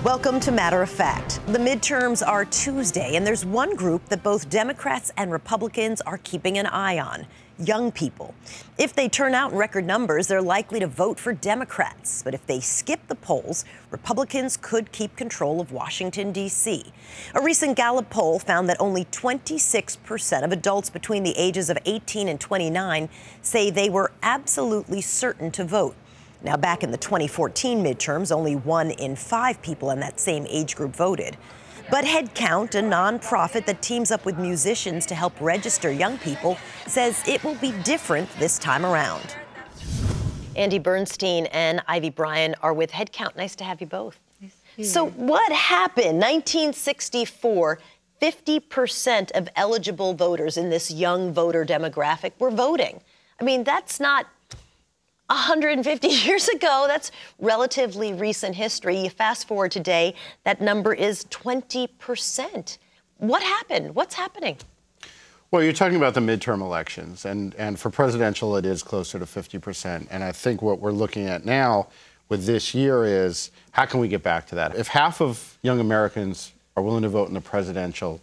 Welcome to Matter of Fact. The midterms are Tuesday, and there's one group that both Democrats and Republicans are keeping an eye on: young people. If they turn out in record numbers, they're likely to vote for Democrats. But if they skip the polls, Republicans could keep control of Washington, D.C. A recent Gallup poll found that only 26% of adults between the ages of 18 and 29 say they were absolutely certain to vote. Now, back in the 2014 midterms, only 1 in 5 people in that same age group voted. But Headcount, a nonprofit that teams up with musicians to help register young people, says it will be different this time around. Andy Bernstein and Ivy Bryan are with Headcount. Nice to have you both. Nice. So what happened? 1964, 50% of eligible voters in this young voter demographic were voting. I mean, that's not 150 years ago. That's relatively recent history. You fast forward today, that number is 20%. What happened? What's happening? Well, you're talking about the midterm elections, and for presidential, it is closer to 50%. And I think what we're looking at now with this year is, how can we get back to that? If half of young Americans are willing to vote in the presidential,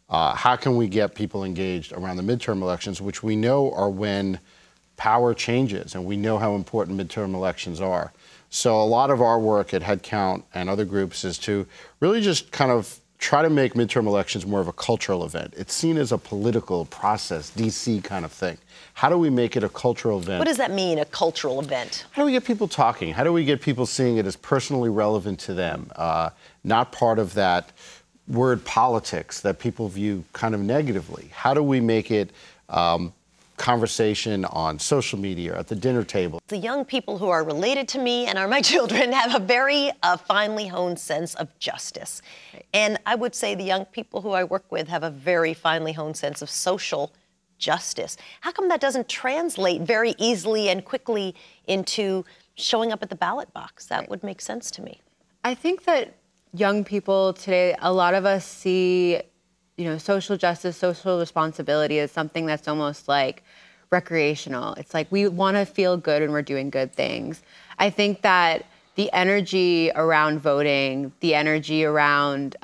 how can we get people engaged around the midterm elections, which we know are when power changes, and we know how important midterm elections are. So a lot of our work at Headcount and other groups is to really just kind of try to make midterm elections more of a cultural event. It's seen as a political process, DC kind of thing. How do we make it a cultural event? What does that mean, a cultural event? How do we get people talking? How do we get people seeing it as personally relevant to them, not part of that word politics that people view kind of negatively? How do we make it conversation on social media, at the dinner table? The young people who are related to me and are my children have a very finely honed sense of justice. Right. And I would say the young people who I work with have a very finely honed sense of social justice. How come that doesn't translate very easily and quickly into showing up at the ballot box? That would make sense to me. I think that young people today, a lot of us see social justice, social responsibility is something that's almost like recreational. It's like we want to feel good when we're doing good things. I think that the energy around voting, the energy around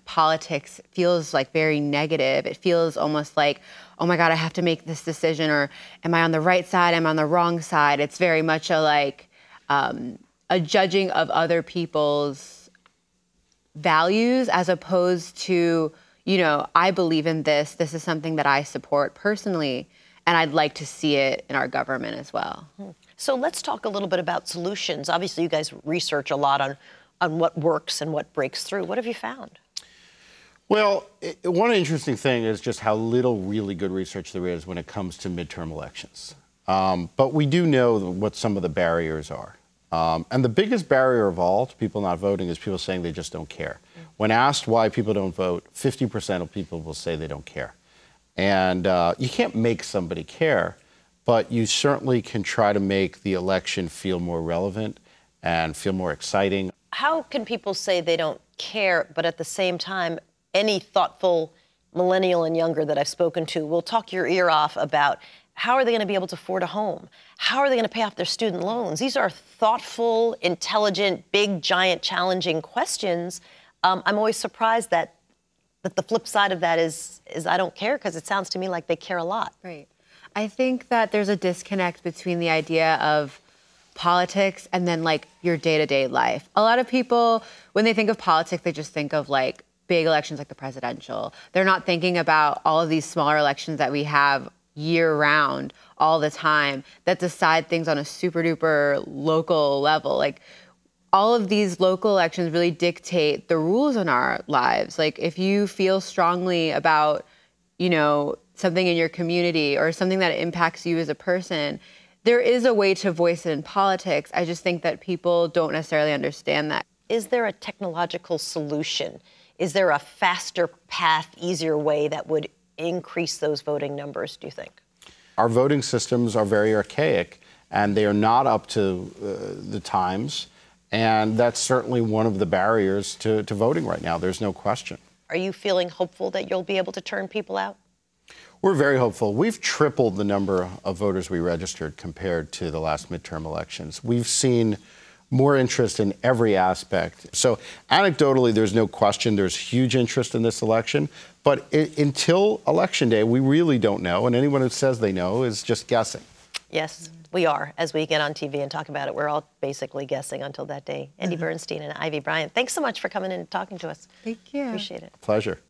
politics feels like very negative. It feels almost like, oh my God, I have to make this decision, or am I on the right side? Am I on the wrong side? It's very much a judging of other people's values as opposed to, I believe in this. This is something that I support personally, and I'd like to see it in our government as well. So let's talk a little bit about solutions. Obviously, you guys research a lot on what works and what breaks through. What have you found? Well, one interesting thing is just how little really good research there is when it comes to midterm elections. But we do know what some of the barriers are. And the biggest barrier of all to people not voting is people saying they just don't care. When asked why people don't vote, 50% of people will say they don't care. And you can't make somebody care, but you certainly can try to make the election feel more relevant and feel more exciting. How can people say they don't care, but at the same time, any thoughtful millennial and younger that I've spoken to will talk your ear off about how are they going to be able to afford a home? How are they going to pay off their student loans? These are thoughtful, intelligent, big, giant, challenging questions. I'm always surprised that the flip side of that is I don't care, because it sounds to me like they care a lot. Right. I think that there's a disconnect between the idea of politics and then like your day-to-day life. A lot of people, when they think of politics, they just think of like big elections like the presidential. They're not thinking about all of these smaller elections that we have year-round, all the time, that decide things on a super-duper local level. Like, all of these local elections really dictate the rules in our lives. Like, if you feel strongly about, something in your community or something that impacts you as a person, there is a way to voice it in politics. I just think that people don't necessarily understand that. Is there a technological solution? Is there a faster path, easier way that would increase those voting numbers, do you think? Our voting systems are very archaic, and they are not up to the times. And that's certainly one of the barriers to voting right now. There's no question. Are you feeling hopeful that you'll be able to turn people out? We're very hopeful. We've tripled the number of voters we registered compared to the last midterm elections. We've seen more interest in every aspect. So anecdotally, there's no question there's huge interest in this election. But until Election Day, we really don't know. And anyone who says they know is just guessing. Yes, we are. As we get on TV and talk about it, we're all basically guessing until that day. Andy Bernstein and Ivy Bryant, thanks so much for coming in and talking to us. Thank you. Appreciate it. Pleasure.